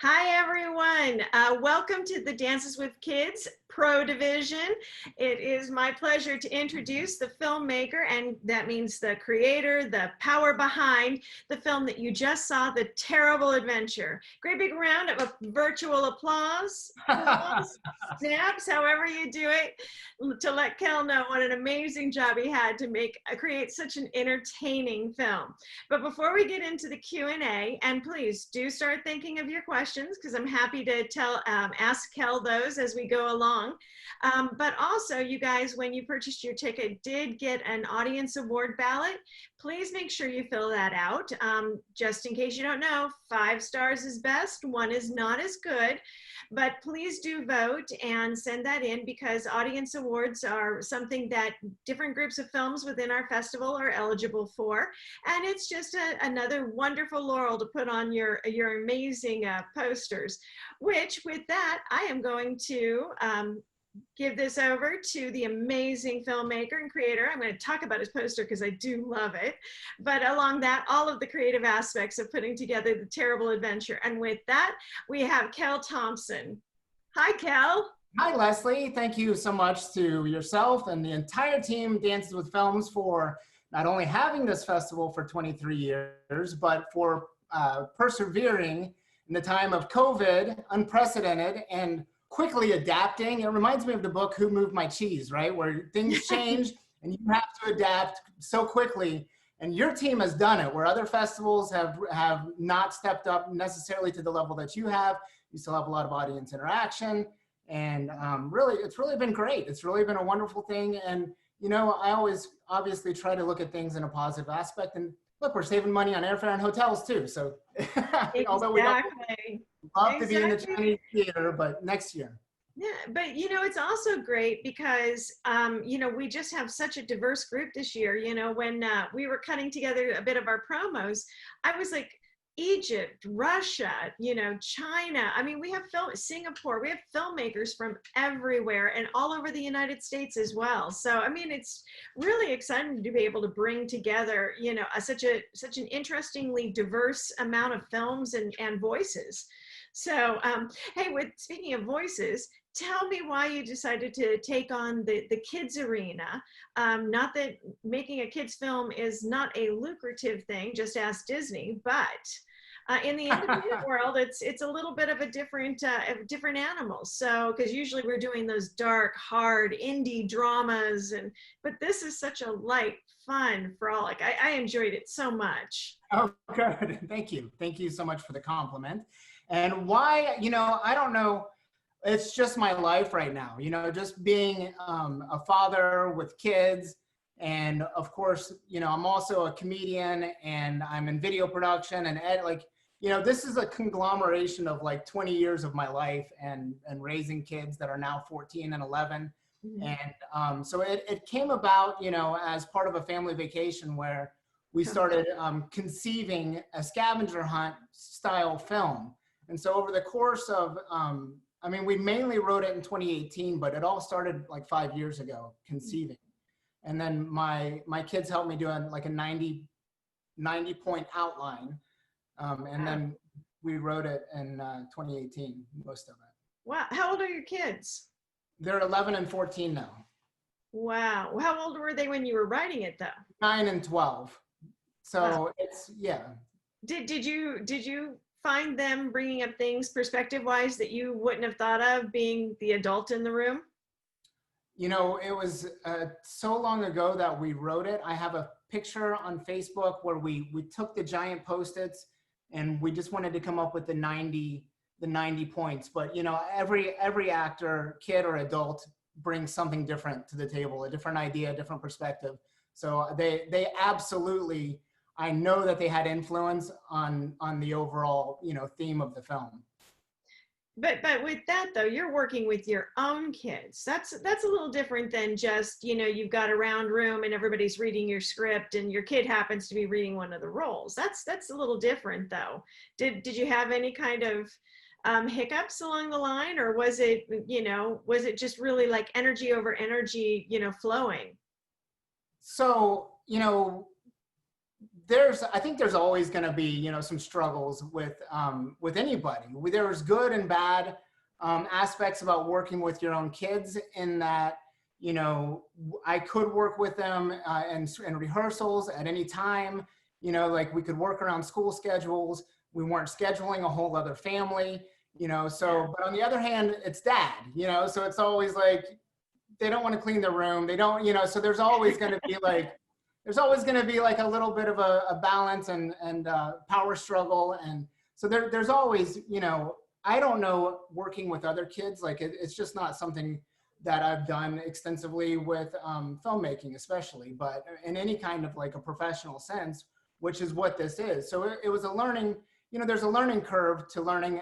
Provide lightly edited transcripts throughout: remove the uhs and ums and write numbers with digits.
Hi, everyone. Welcome to the Dances with Kids Pro Division. It is my pleasure to introduce the filmmaker, and that means the creator, the power behind the film that you just saw, The Terrible Adventure. Great big round of virtual applause, snaps, however you do it, to let Kel know what an amazing job he had to create such an entertaining film. But before we get into the Q&A, and please do start thinking of your questions, because I'm happy to ask Kel those as we go along. But also, you guys, when you purchased your ticket, did get an audience award ballot. Please make sure you fill that out. Just in case you don't know, 5 stars is best, 1 is not as good. But please do vote and send that in, because audience awards are something that different groups of films within our festival are eligible for. And it's just another wonderful laurel to put on your amazing posters, which with that, I am going to give this over to the amazing filmmaker and creator. I'm going to talk about his poster because I do love it. But along that, all of the creative aspects of putting together The Terrible Adventure. And with that, we have Kel Thompson. Hi, Kel. Hi, Leslie. Thank you so much to yourself and the entire team, Dances with Films, for not only having this festival for 23 years, but for persevering in the time of COVID, unprecedented, and quickly adapting. It reminds me of the book, Who Moved My Cheese, right? Where things change and you have to adapt so quickly. And your team has done it, where other festivals have not stepped up necessarily to the level that you have. You still have a lot of audience interaction. And really, it's really been great. It's really been a wonderful thing. And, you know, I always obviously try to look at things in a positive aspect. And look, we're saving money on airfare and hotels too. So although we don't love to be in the Chinese theater, but next year. Yeah, but you know, it's also great because, you know, we just have such a diverse group this year. You know, when we were cutting together a bit of our promos, I was like, Egypt, Russia, you know, China. I mean, we have Singapore, we have filmmakers from everywhere and all over the United States as well. So, I mean, it's really exciting to be able to bring together, you know, such an interestingly diverse amount of films and voices. So, hey, speaking of voices, tell me why you decided to take on the kids arena. Not that making a kids film is not a lucrative thing, just ask Disney, but in the independent world, it's a little bit of a different animal. So, because usually we're doing those dark, hard indie dramas, but this is such a light, fun frolic. I enjoyed it so much. Oh, good. Thank you. Thank you so much for the compliment. And why, you know, I don't know. It's just my life right now, you know, just being a father with kids. And of course, you know, I'm also a comedian and I'm in video production and like, you know, this is a conglomeration of like 20 years of my life and raising kids that are now 14 and 11. Mm-hmm. And so it came about, you know, as part of a family vacation where we started conceiving a scavenger hunt style film. And so over the course of, I mean, we mainly wrote it in 2018, but it all started like 5 years ago, conceiving. And then my kids helped me do like a 90 point outline. And then we wrote it in 2018, most of it. Wow. How old are your kids? They're 11 and 14 now. Wow. How old were they when you were writing it though? 9 and 12. So it's, yeah. Did you find them bringing up things perspective-wise that you wouldn't have thought of being the adult in the room? You know, it was so long ago that we wrote it. I have a picture on Facebook where we took the giant Post-its and we just wanted to come up with the 90 points. But, you know, every actor, kid or adult, brings something different to the table, a different idea, a different perspective. So they absolutely, I know that they had influence on the overall, you know, theme of the film. But with that though, you're working with your own kids. That's a little different than just, you know, you've got a round room and everybody's reading your script and your kid happens to be reading one of the roles. That's a little different though. Did you have any kind of hiccups along the line, or was it just really like energy over energy, you know, flowing? So, you know, I think there's always going to be, some struggles with anybody. There's good and bad aspects about working with your own kids in that, I could work with them in rehearsals at any time, like we could work around school schedules. We weren't scheduling a whole other family, but on the other hand, it's dad, so it's always like, they don't want to clean their room. They don't, so there's always going to be like, a little bit of a balance and power struggle. And so there's always, I don't know, working with other kids, like it's just not something that I've done extensively with filmmaking, especially, but in any kind of like a professional sense, which is what this is. So it was a learning, there's a learning curve to learning,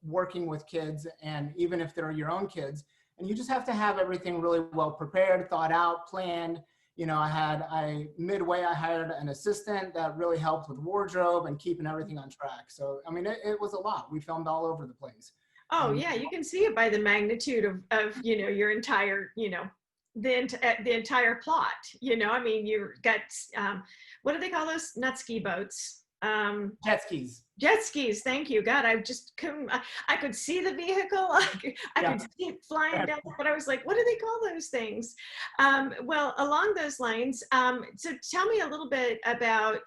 working with kids, and even if they're your own kids, and you just have to have everything really well prepared, thought out, planned. Midway, I hired an assistant that really helped with wardrobe and keeping everything on track. So, I mean, it was a lot. We filmed all over the place. Oh yeah, you can see it by the magnitude of your entire, the entire plot. I mean, you got, what do they call those? Not ski boats. Jet skis. Jet skis. Thank you. God, I just couldn't, I could see the vehicle. I could see it flying down, but I was like, what do they call those things? Well, along those lines, so tell me a little bit about,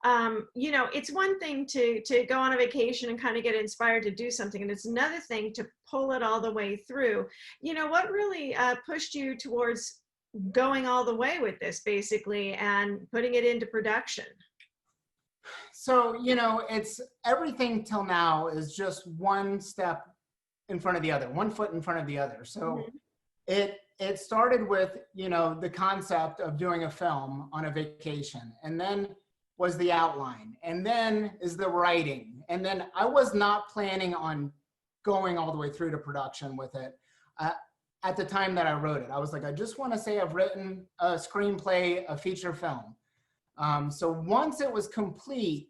it's one thing to go on a vacation and kind of get inspired to do something, and it's another thing to pull it all the way through. What really pushed you towards going all the way with this, basically, and putting it into production? So, it's everything till now is just one step in front of the other, one foot in front of the other. So it started with, the concept of doing a film on a vacation, and then was the outline, and then is the writing. And then I was not planning on going all the way through to production with it. At the time that I wrote it, I was like, I just want to say I've written a screenplay, a feature film. So once it was complete,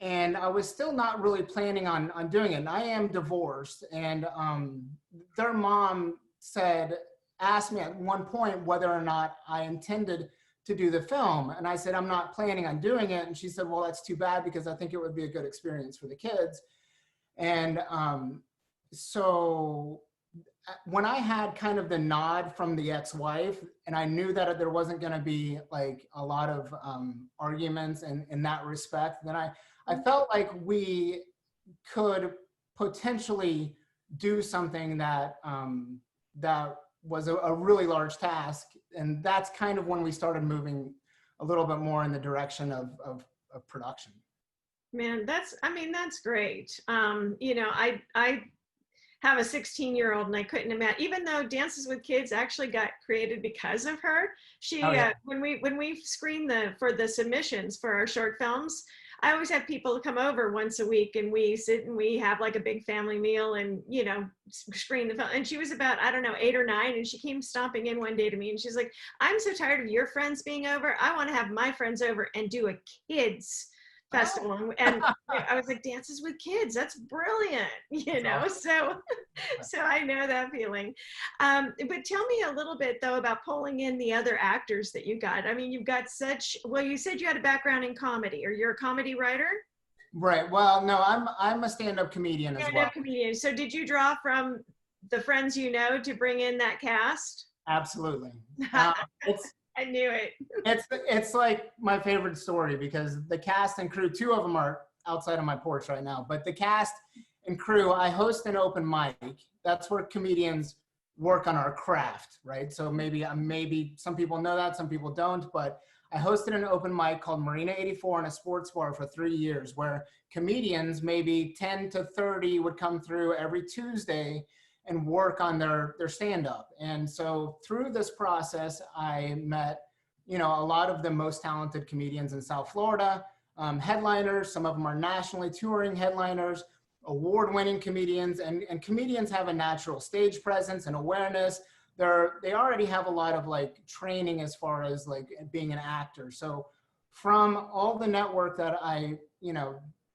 and I was still not really planning on doing it, and I am divorced, and their mom asked me at one point whether or not I intended to do the film. And I said, I'm not planning on doing it. And she said, well, that's too bad, because I think it would be a good experience for the kids. And so when I had kind of the nod from the ex-wife, and I knew that there wasn't going to be like a lot of arguments in that respect, then I felt like we could potentially do something that that was a really large task. And that's kind of when we started moving a little bit more in the direction of production. Man, that's great. I have a 16-year-old, and I couldn't imagine, even though Dances with Kids actually got created because of her. She, when we screen for the submissions for our short films, I always have people come over once a week, and we sit and we have like a big family meal and, screen the film. And she was about, I don't know, 8 or 9. And she came stomping in one day to me, and she's like, I'm so tired of your friends being over. I want to have my friends over and do a kids festival. Oh. And I was like, Dances with Kids, that's brilliant, so I know that feeling. But tell me a little bit though about pulling in the other actors that you got. I mean, you've got you said you had a background in comedy, or you're a comedy writer? Right. Well, no, I'm a stand-up comedian as well. Stand-up comedian. So did you draw from the friends to bring in that cast? Absolutely. I knew it. It's like my favorite story, because the cast and crew, 2 of them are outside of my porch right now, but the cast and crew, I host an open mic. That's where comedians work on our craft, right? So maybe some people know that, some people don't, but I hosted an open mic called Marina 84 in a sports bar for 3 years, where comedians, maybe 10 to 30, would come through every Tuesday and work on their stand-up. And so through this process, I met, a lot of the most talented comedians in South Florida, headliners. Some of them are nationally touring headliners, award-winning comedians, and comedians have a natural stage presence and awareness. They already have a lot of like training as far as like being an actor. So from all the network that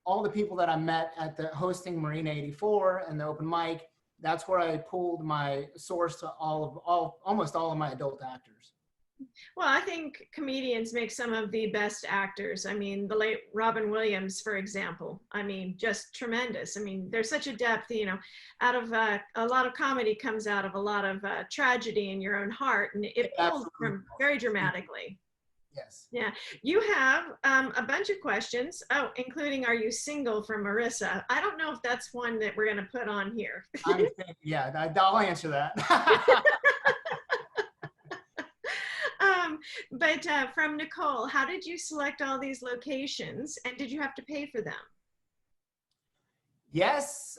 all the people that I met at the hosting Marina 84 and the open mic, that's where I pulled my source to almost all of my adult actors. Well, I think comedians make some of the best actors. I mean, the late Robin Williams, for example. I mean, just tremendous. I mean, there's such a depth, out of a lot of comedy comes out of a lot of tragedy in your own heart, and it pulls Absolutely. from very dramatically. Yes. Yeah, you have a bunch of questions. Oh, including "Are you single?" from Marissa. I don't know if that's one that we're going to put on here. Yeah, I'll answer that. But from Nicole, how did you select all these locations, and did you have to pay for them? Yes,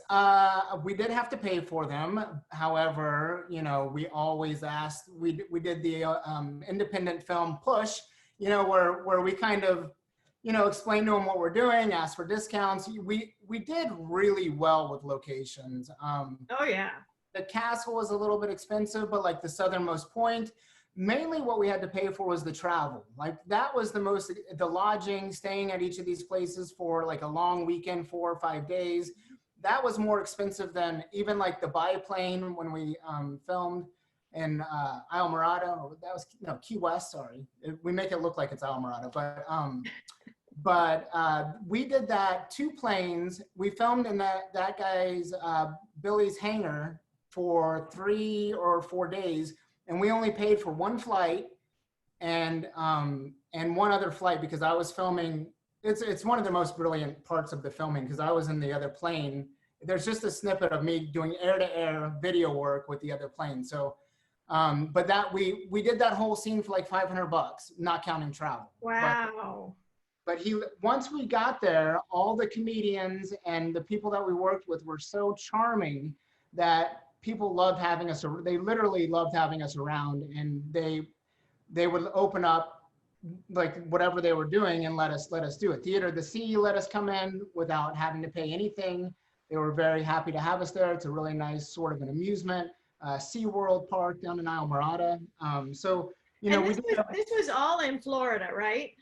we did have to pay for them. However, we always asked. We did the independent film push, where we kind of, explained to them what we're doing, asked for discounts. We did really well with locations. Oh yeah. The castle was a little bit expensive, but like the southernmost point, mainly what we had to pay for was the travel. Like that was the lodging, staying at each of these places for like a long weekend, 4 or 5 days. That was more expensive than even like the biplane when we filmed in Islamorada. That was, no, Key West, sorry. We make it look like it's Islamorada, but we did that 2 planes. We filmed in that guy's, Billy's hangar for 3 or 4 days. And we only paid for 1 flight and 1 other flight because I was filming. It's one of the most brilliant parts of the filming because I was in the other plane. There's just a snippet of me doing air-to-air video work with the other plane. So, but that we did that whole scene for like $500, not counting travel. Wow. But once we got there, all the comedians and the people that we worked with were so charming that people loved having us. They literally loved having us around, and they would open up like whatever they were doing and let us do it. Theater of the Sea let us come in without having to pay anything. They were very happy to have us there. It's a really nice sort of an amusement. SeaWorld Park down in Islamorada. So, and this was all in Florida, right?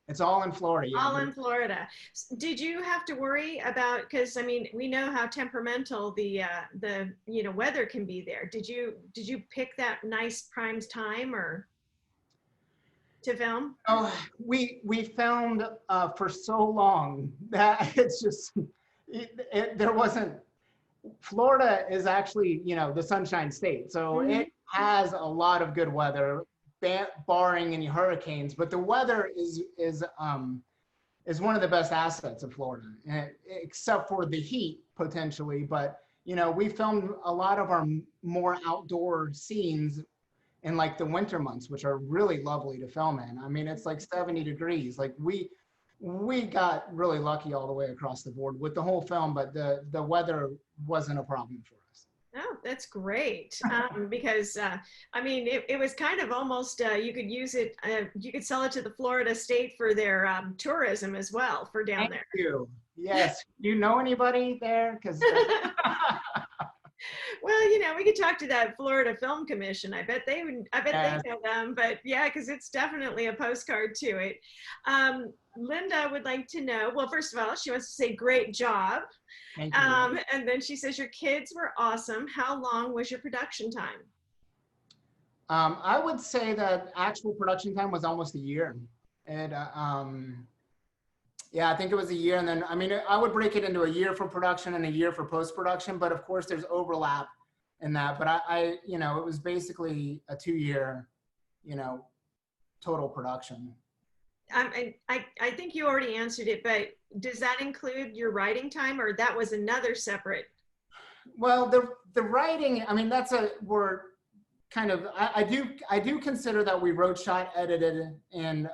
It's all in Florida. Yeah. All in Florida. Did you have to worry about, because I mean, we know how temperamental the weather can be there. Did you pick that nice prime time or to film? Oh, we filmed for so long that it's just there wasn't. Florida is actually, the Sunshine State, so it has a lot of good weather, barring any hurricanes. But the weather is one of the best assets of Florida, except for the heat potentially. But we filmed a lot of our more outdoor scenes in like the winter months, which are really lovely to film in. I mean, it's like 70 degrees. Like we got really lucky all the way across the board with the whole film, but the weather wasn't a problem for us. Oh, that's great. Because I mean, it was kind of almost, you could use it, you could sell it to the Florida State for their tourism as well for down there. Thank you. Yes. Do you know anybody there? Because well, we could talk to that Florida Film Commission. I bet they know them, but yeah, because it's definitely a postcard to it. Linda would like to know, well, first of all, she wants to say great job. Thank you. And then she says your kids were awesome. How long was your production time? I would say that actual production time was almost a year. And yeah, I think it was a year. And then, I mean, I would break it into a year for production and a year for post-production, but of course there's overlap in that. But it was basically a 2-year, total production. I think you already answered it, but does that include your writing time, or that was another separate? Well, the writing, I mean, we're kind of, I do consider that we wrote, shot, edited, and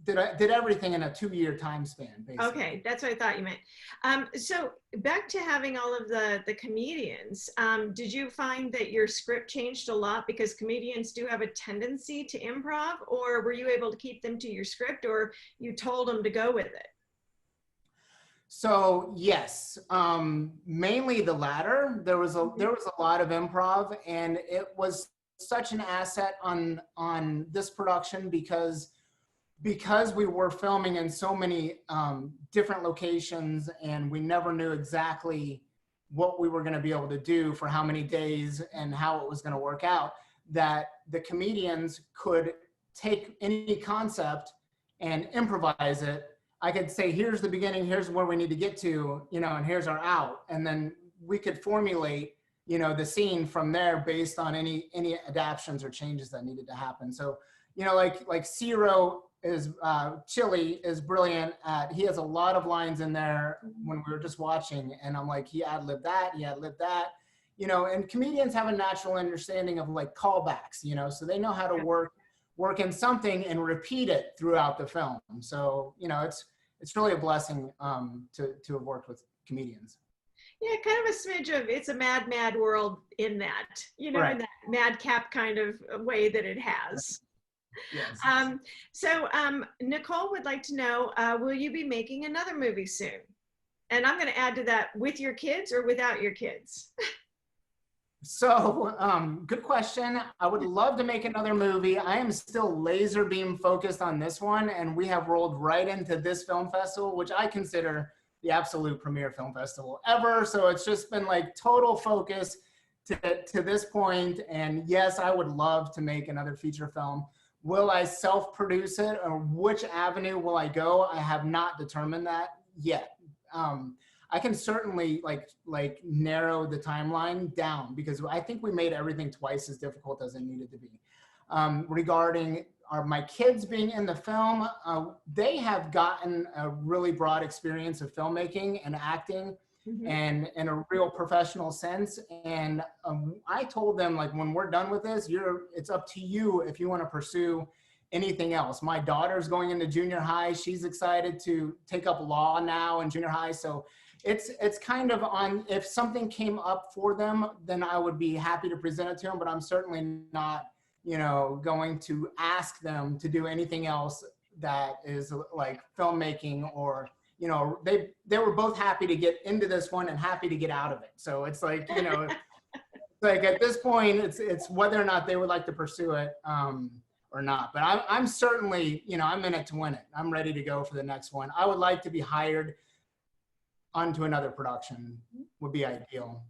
did everything in a 2-year time span, basically. Okay, that's what I thought you meant. So back to having all of the comedians, did you find that your script changed a lot because comedians do have a tendency to improv, or were you able to keep them to your script, or you told them to go with it? So yes, mainly the latter. There was a lot of improv, and it was such an asset on this production because we were filming in so many different locations, and we never knew exactly what we were going to be able to do for how many days and how it was going to work out. that the comedians could take any concept and improvise it. I could say, here's the beginning, here's where we need to get to, and here's our out. And then we could formulate, the scene from there based on any adaptions or changes that needed to happen. So, like Ciro is, Chili is brilliant at, he has a lot of lines in there when we were just watching, and I'm like, he ad-libbed that, and comedians have a natural understanding of like callbacks, so they know how to work in something and repeat it throughout the film. So, it's really a blessing to have worked with comedians. Yeah, kind of a smidge of it's a mad, mad world in that, Right. in that madcap kind of way that it has. Yes. So Nicole would like to know, will you be making another movie soon? And I'm going to add to that, with your kids or without your kids? So, good question. I would love to make another movie. I am still laser beam focused on this one, and we have rolled right into this film festival, which I consider the absolute premier film festival ever. So it's just been like total focus to this point. And yes, I would love to make another feature film. Will I self-produce it, or which avenue will I go? I have not determined that yet. I can certainly like narrow the timeline down, because I think we made everything twice as difficult as it needed to be. Regarding my kids being in the film, they have gotten a really broad experience of filmmaking and acting, and in a real professional sense. And I told them, like, when we're done with this, it's up to you if you want to pursue anything else. My daughter's going into junior high. She's excited to take up law now in junior high. So it's kind of on, if something came up for them, then I would be happy to present it to them, but I'm certainly not, going to ask them to do anything else that is like filmmaking, or, they were both happy to get into this one and happy to get out of it. So it's like, like at this point, it's whether or not they would like to pursue it or not. But I'm certainly, I'm in it to win it. I'm ready to go for the next one. I would like to be hired onto another production, would be ideal.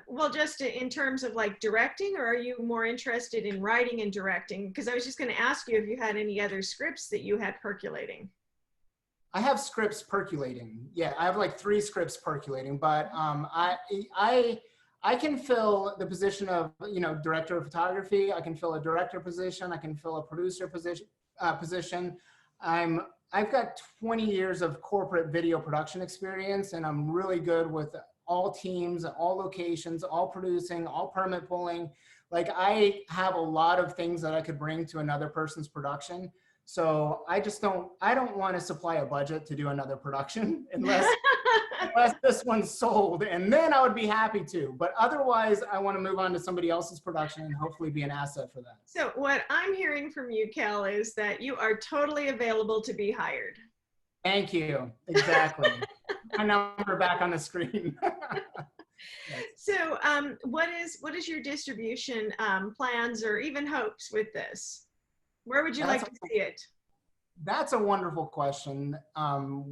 Well, just in terms of like directing, or are you more interested in writing and directing? Because I was just going to ask you if you had any other scripts that you had percolating. I have scripts percolating. Yeah, I have like 3 scripts percolating, but I can fill the position of, director of photography. I can fill a director position. I can fill a producer position. I've got 20 years of corporate video production experience, and I'm really good with all teams, all locations, all producing, all permit pulling. Like, I have a lot of things that I could bring to another person's production. So I don't want to supply a budget to do another production unless this one's sold, and then I would be happy to. But otherwise, I want to move on to somebody else's production and hopefully be an asset for that. So what I'm hearing from you, Kel, is that you are totally available to be hired. Thank you. Exactly. My number back on the screen. Yes. So what is your distribution plans or even hopes with this? Where would you like to see it? That's a wonderful question.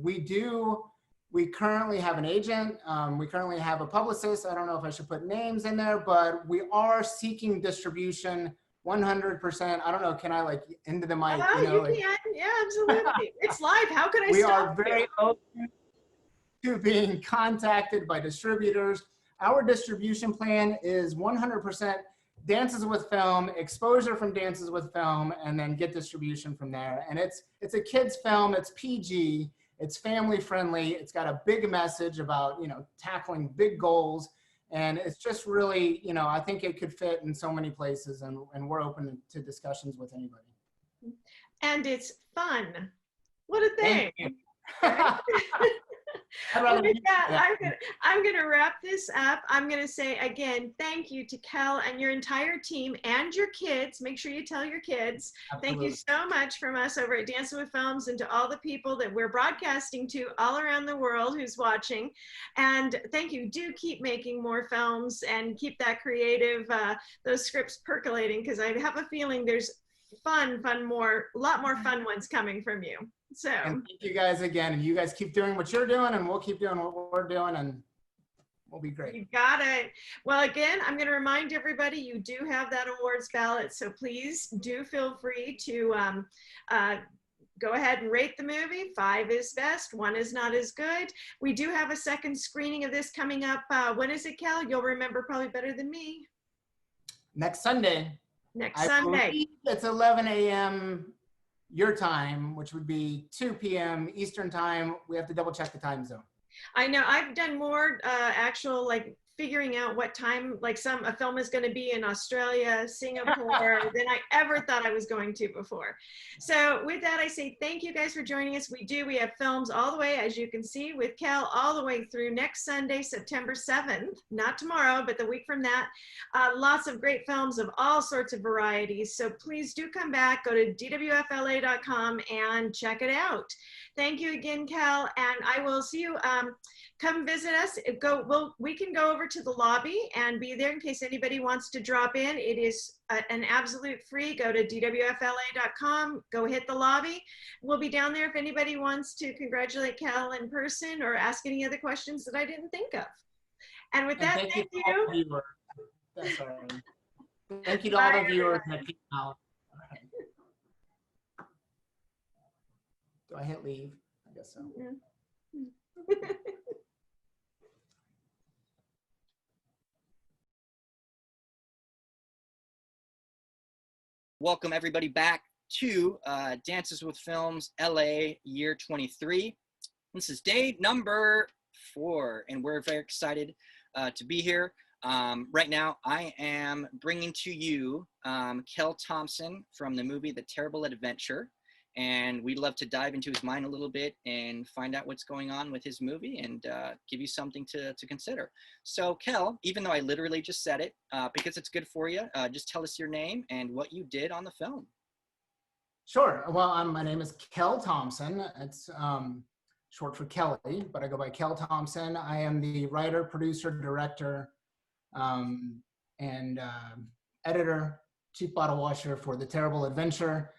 We currently have an agent. We currently have a publicist. I don't know if I should put names in there, but we are seeking distribution 100%. I don't know. Can I like into the mic? Oh, you can. Yeah, absolutely. It's live. How can I We stop are very open to being contacted by distributors. Our distribution plan is 100% Dances with Film, exposure from Dances with Film, and then get distribution from there. And it's a kid's film. It's PG. It's family friendly. It's got a big message about, tackling big goals. And it's just really, I think it could fit in so many places, and we're open to discussions with anybody. And it's fun. What a thing. Well, with that, I'm gonna wrap this up. I'm gonna say again, thank you to Kel and your entire team and your kids. Make sure you tell your kids. Absolutely. Thank you so much from us over at Dancing with Films, and to all the people that we're broadcasting to all around the world who's watching. And thank you. Do keep making more films and keep that creative, those scripts percolating, because I have a feeling there's a lot more fun ones coming from you. So, and thank you guys again, and you guys keep doing what you're doing, and we'll keep doing what we're doing, and will be great. You got it. Well, again, I'm going to remind everybody you do have that awards ballot, so please do feel free to go ahead and rate the movie. 5 is best, 1 is not as good. We do have a second screening of this coming up. When is it, Kel? You'll remember probably better than me. Next Sunday. Next I Sunday. believe it's 11 a.m. your time, which would be 2 p.m. Eastern time. We have to double check the time zone. I know I've done more actual like figuring out what time like a film is going to be in Australia, Singapore than I ever thought I was going to before. So with that, I say thank you guys for joining us. We have films all the way, as you can see, with Kel all the way through next Sunday, September 7th, not tomorrow, but the week from that. Lots of great films of all sorts of varieties. So please do come back, go to dwfla.com and check it out. Thank you again, Kel, and I will see you. Come visit us. We can go over to the lobby and be there in case anybody wants to drop in. It is an absolute free. Go to dwfla.com, go hit the lobby. We'll be down there if anybody wants to congratulate Kel in person or ask any other questions that I didn't think of. And with that, thank you. That's all right. Thank you to all the viewers that came out. All right. Do I hit leave? I guess so. Yeah. Welcome everybody back to Dances with Films LA year 23. This is day number 4 and we're very excited to be here. Right now I am bringing to you Kel Thompson from the movie The Terrible Adventure, and we'd love to dive into his mind a little bit and find out what's going on with his movie and give you something to consider. So Kel, even though I literally just said it, because it's good for you, just tell us your name and what you did on the film. Sure. Well, my name is Kel Thompson. It's short for Kelly, but I go by Kel Thompson. I am the writer, producer, director, and editor, chief bottle washer for The Terrible Adventure.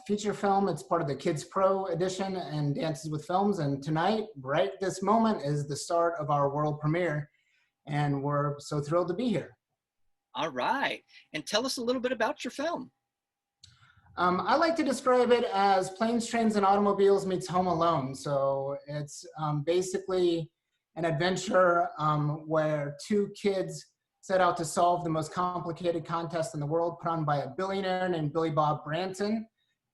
Feature film. It's part of the Kids Pro edition and Dances with Films. And tonight, right this moment, is the start of our world premiere. And we're so thrilled to be here. All right. And tell us a little bit about your film. I like to describe it as Planes, Trains, and Automobiles meets Home Alone. So it's basically an adventure where 2 kids set out to solve the most complicated contest in the world put on by a billionaire named Billy Bob Branson.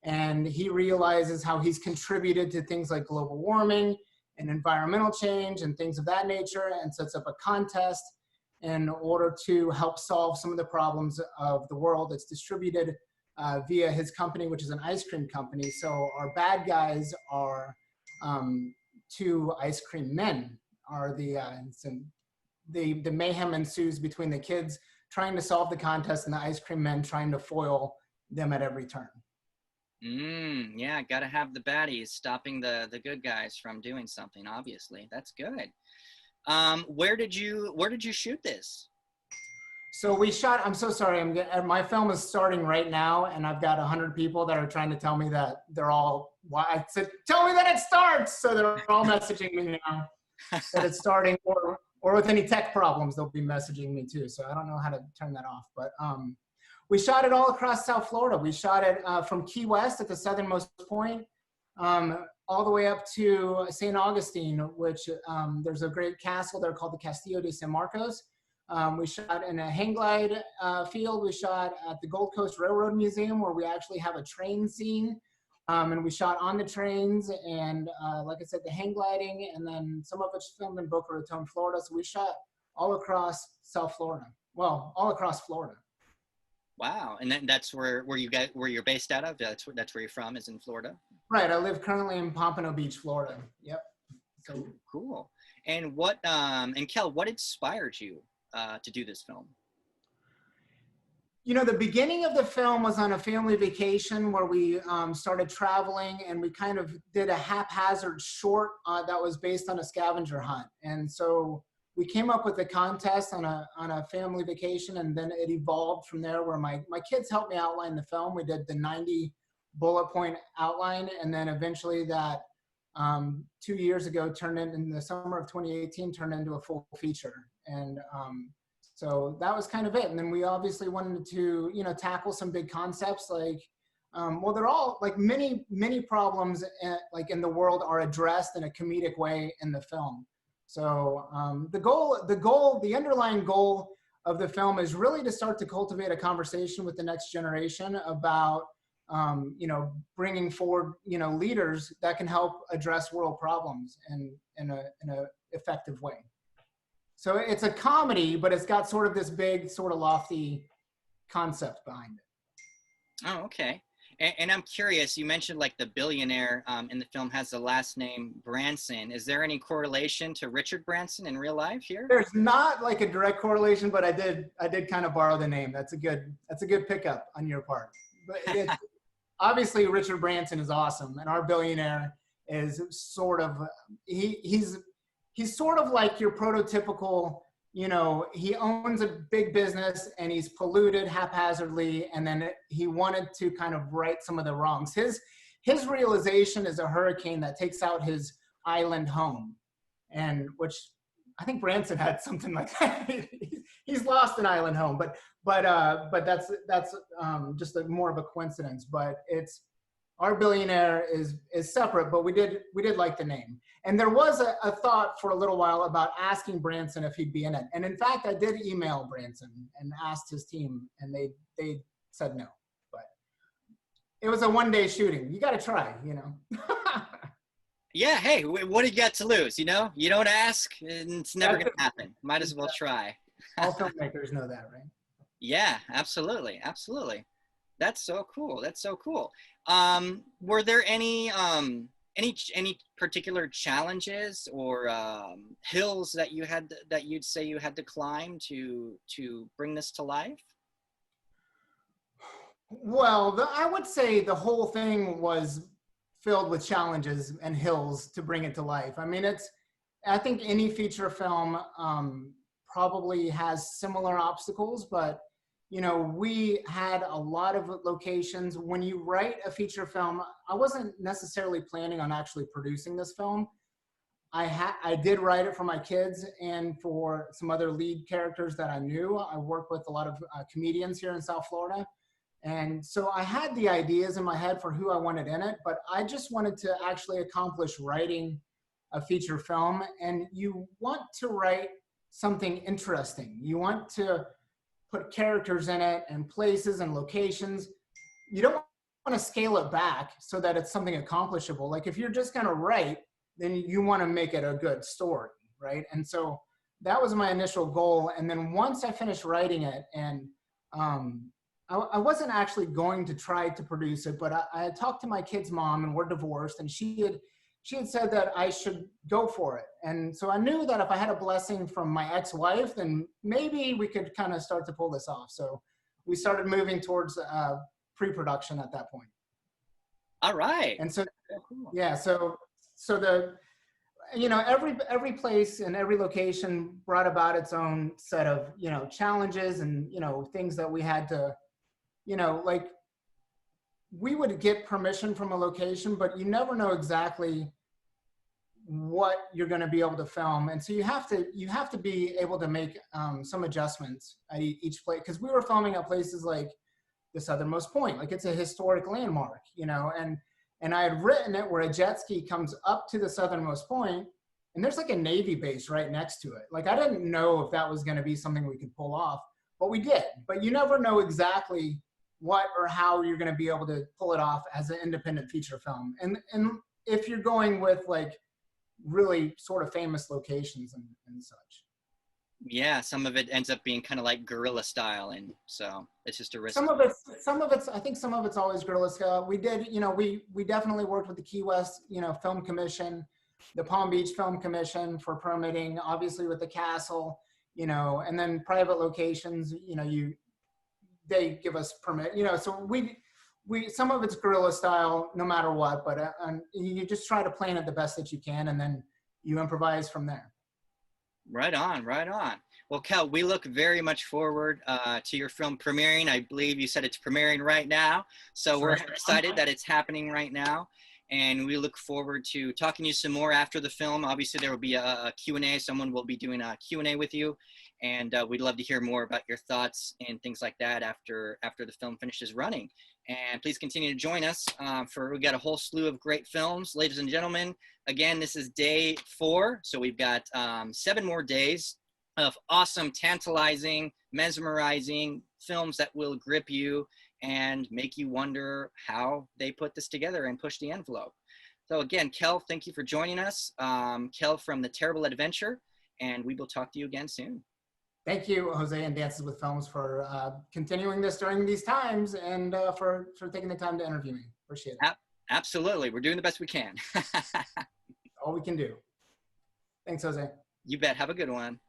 And he realizes how he's contributed to things like global warming and environmental change and things of that nature, and sets up a contest in order to help solve some of the problems of the world. It's distributed via his company, which is an ice cream company. So our bad guys are 2 ice cream men. The mayhem ensues between the kids trying to solve the contest and the ice cream men trying to foil them at every turn. Yeah, gotta have the baddies stopping the good guys from doing something, obviously. That's good. Where did you shoot this? So we shot, I'm so sorry, my film is starting right now, and I've got 100 people that are trying to tell me that I said, tell me that it starts! So they're all messaging me now that it's starting, or with any tech problems, they'll be messaging me too. So I don't know how to turn that off, but we shot it all across South Florida. We shot it from Key West at the southernmost point, all the way up to St. Augustine, which there's a great castle there called the Castillo de San Marcos. We shot in a hang glide field. We shot at the Gold Coast Railroad Museum, where we actually have a train scene. And we shot on the trains and, like I said, the hang gliding, and then some of it's filmed in Boca Raton, Florida. So we shot all across South Florida. Well, all across Florida. Wow, and then that's where you're based out of. That's where you're from, is in Florida. Right. I live currently in Pompano Beach, Florida. Yep. So cool. And and Kel, what inspired you to do this film? You know, the beginning of the film was on a family vacation where we started traveling, and we kind of did a haphazard short that was based on a scavenger hunt. And so we came up with a contest on a family vacation, and then it evolved from there, where my kids helped me outline the film. We did the 90 bullet point outline, and then eventually that 2 years ago, turned in the summer of 2018, turned into a full feature. And so that was kind of it. And then we obviously wanted to, tackle some big concepts like, well, they're all like many problems like in the world are addressed in a comedic way in the film. So the underlying goal of the film is really to start to cultivate a conversation with the next generation about, bringing forward, leaders that can help address world problems in a effective way. So it's a comedy, but it's got sort of this big, sort of lofty concept behind it. Oh, okay. And I'm curious, you mentioned like the billionaire in the film has the last name Branson. Is there any correlation to Richard Branson in real life here? There's not like a direct correlation, but I did kind of borrow the name. That's a good pickup on your part. But obviously Richard Branson is awesome, and our billionaire is sort of he's sort of like your prototypical, he owns a big business and he's polluted haphazardly, and then he wanted to kind of right some of the wrongs. His realization is a hurricane that takes out his island home, and which I think Branson had something like that. He's lost an island home, but that's just more of a coincidence. But it's our billionaire is separate, but we did like the name. And there was a thought for a little while about asking Branson if he'd be in it. And in fact, I did email Branson and asked his team, and they said no. But it was a one-day shooting. You got to try, Yeah, hey, what do you got to lose? You don't ask, and it's never going to happen. Might as well try. All filmmakers know that, right? Yeah, absolutely. Absolutely. That's so cool. That's so cool. Were there any particular challenges or hills that you'd say you had to climb to bring this to life? Well, I would say the whole thing was filled with challenges and hills to bring it to life. I mean, I think any feature film probably has similar obstacles, but we had a lot of locations. When you write a feature film, I wasn't necessarily planning on actually producing this film. I did write it for my kids and for some other lead characters that I knew. I work with a lot of comedians here in South Florida. And so I had the ideas in my head for who I wanted in it, but I just wanted to actually accomplish writing a feature film. And you want to write something interesting. You want to put characters in it and places and locations. You don't want to scale it back so that it's something accomplishable. Like if you're just going to write, then you want to make it a good story, right? And so that was my initial goal. And then once I finished writing it, and I wasn't actually going to try to produce it, but I had talked to my kid's mom, and we're divorced, and she had said that I should go for it. And so I knew that if I had a blessing from my ex-wife, then maybe we could kind of start to pull this off. So we started moving towards pre-production at that point. All right. And so, yeah, so the, every place and every location brought about its own set of, challenges and, things that we had to, like we would get permission from a location, but you never know exactly what you're going to be able to film. And so you have to be able to make some adjustments at each place. Cause we were filming at places like the southernmost point, like it's a historic landmark, and I had written it where a jet ski comes up to the southernmost point, and there's like a Navy base right next to it. Like I didn't know if that was going to be something we could pull off, but we did. But you never know exactly what or how you're going to be able to pull it off as an independent feature film. And if you're going with like really sort of famous locations and such. Yeah, some of it ends up being kind of like guerrilla style, and so it's just a risk. Some of it's I think some of it's always guerrilla style. We did, we definitely worked with the Key West, Film Commission, the Palm Beach Film Commission for permitting, obviously with the castle, and then private locations, they give us permit, so we some of it's guerrilla style no matter what, but you just try to plan it the best that you can, and then you improvise from there. Right on, right on. Well, Kel, we look very much forward to your film premiering. I believe you said it's premiering right now, so we're excited that it's happening right now. and we look forward to talking to you some more after the film. Obviously, there will be a Q&A. Someone will be doing a Q&A with you, and we'd love to hear more about your thoughts and things like that after the film finishes running. And please continue to join us we got a whole slew of great films. Ladies and gentlemen, again, this is day 4, so we've got 7 more days of awesome, tantalizing, mesmerizing films that will grip you and make you wonder how they put this together and push the envelope. So again, Kel, thank you for joining us. Kel from The Terrible Adventure, and we will talk to you again soon. Thank you, Jose and Dances with Films, for continuing this during these times, and for taking the time to interview me. Appreciate it. Absolutely. We're doing the best we can. All we can do. Thanks, Jose. You bet. Have a good one.